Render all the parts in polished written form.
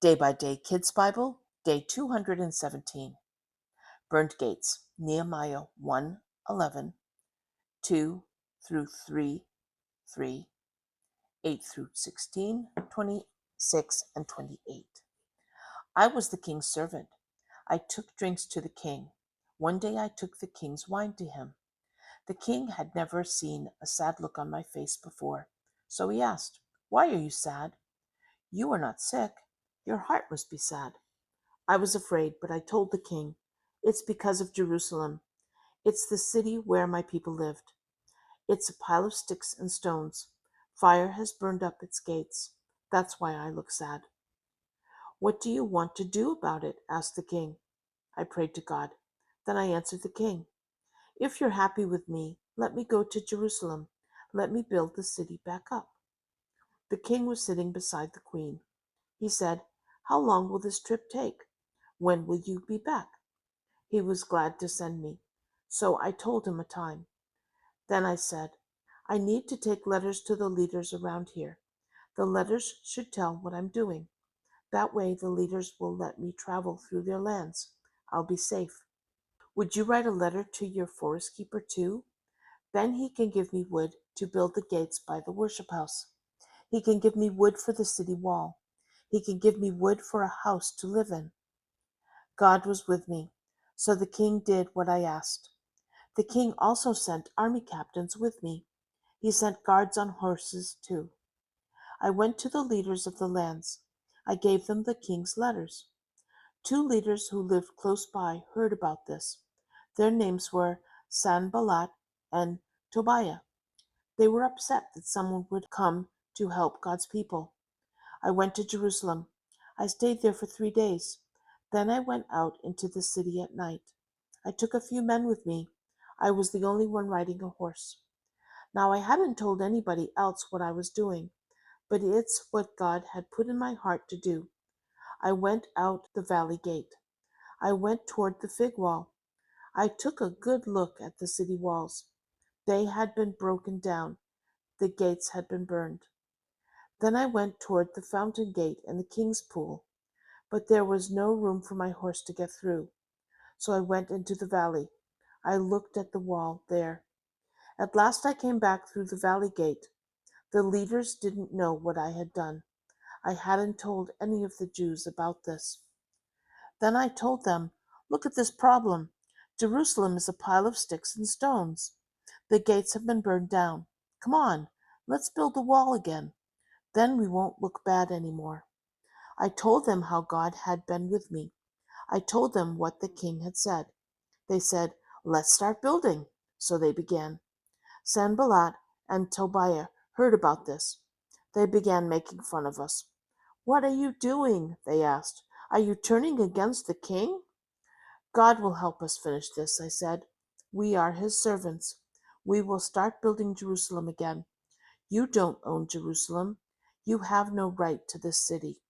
Day by Day Kids Bible, Day 217. Burned Gates, Nehemiah 1:11, 2 through 3, 3, 8 through 16, 26, and 28. I was the king's servant. I took drinks to the king. One day I took the king's wine to him. The king had never seen a sad look on my face before, so he asked, "Why are you sad? You are not sick. Your heart must be sad." I was afraid, but I told the king, "It's because of Jerusalem. It's the city where my people lived. It's a pile of sticks and stones. Fire has burned up its gates. That's why I look sad." "What do you want to do about it?" asked the king. I prayed to God. Then I answered the king, "If you're happy with me, let me go to Jerusalem. Let me build the city back up." The king was sitting beside the queen. He said, "How long will this trip take? When will you be back?" He was glad to send me, so I told him a time. Then I said, "I need to take letters to the leaders around here. The letters should tell what I'm doing. That way the leaders will let me travel through their lands. I'll be safe. Would you write a letter to your forest keeper too? Then he can give me wood to build the gates by the worship house. He can give me wood for the city wall. He can give me wood for a house to live in." God was with me, so the king did what I asked. The king also sent army captains with me. He sent guards on horses too. I went to the leaders of the lands. I gave them the king's letters. Two leaders who lived close by heard about this. Their names were Sanballat and Tobiah. They were upset that someone would come to help God's people. I went to Jerusalem. I stayed there for 3 days. Then I went out into the city at night. I took a few men with me. I was the only one riding a horse. Now I hadn't told anybody else what I was doing, but it's what God had put in my heart to do. I went out the valley gate. I went toward the fig wall. I took a good look at the city walls. They had been broken down. The gates had been burned. Then I went toward the fountain gate and the king's pool, but there was no room for my horse to get through. So I went into the valley. I looked at the wall there. At last I came back through the valley gate. The leaders didn't know what I had done. I hadn't told any of the Jews about this. Then I told them, "Look at this problem. Jerusalem is a pile of sticks and stones. The gates have been burned down. Come on, let's build the wall again. Then we won't look bad anymore." I told them how God had been with me. I told them what the king had said. They said, "Let's start building." So they began. Sanballat and Tobiah heard about this. They began making fun of us. "What are you doing?" they asked. "Are you turning against the king?" "God will help us finish this," I said. "We are his servants. We will start building Jerusalem again. You don't own Jerusalem. You have no right to this city."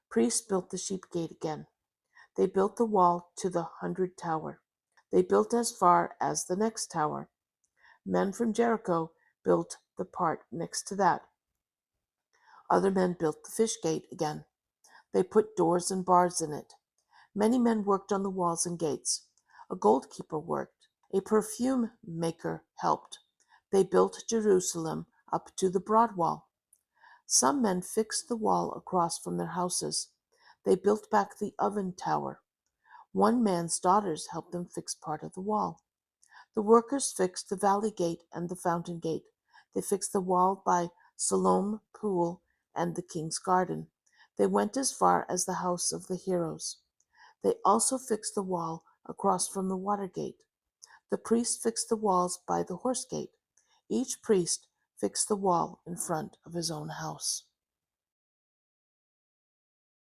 Priests built the sheep gate again. They built the wall to the 100 tower. They built as far as the next tower. Men from Jericho built the part next to that. Other men built the fish gate again. They put doors and bars in it. Many men worked on the walls and gates. A goalkeeper worked. A perfume maker helped. They built Jerusalem up to the broad wall. Some men fixed the wall across from their houses. They built back the oven tower. One man's daughters helped them fix part of the wall. The workers fixed the valley gate and the fountain gate. They fixed the wall by Siloam Pool and the king's garden. They went as far as the house of the heroes. They also fixed the wall across from the water gate. The priests fixed the walls by the horse gate. Each priest fixed the wall in front of his own house.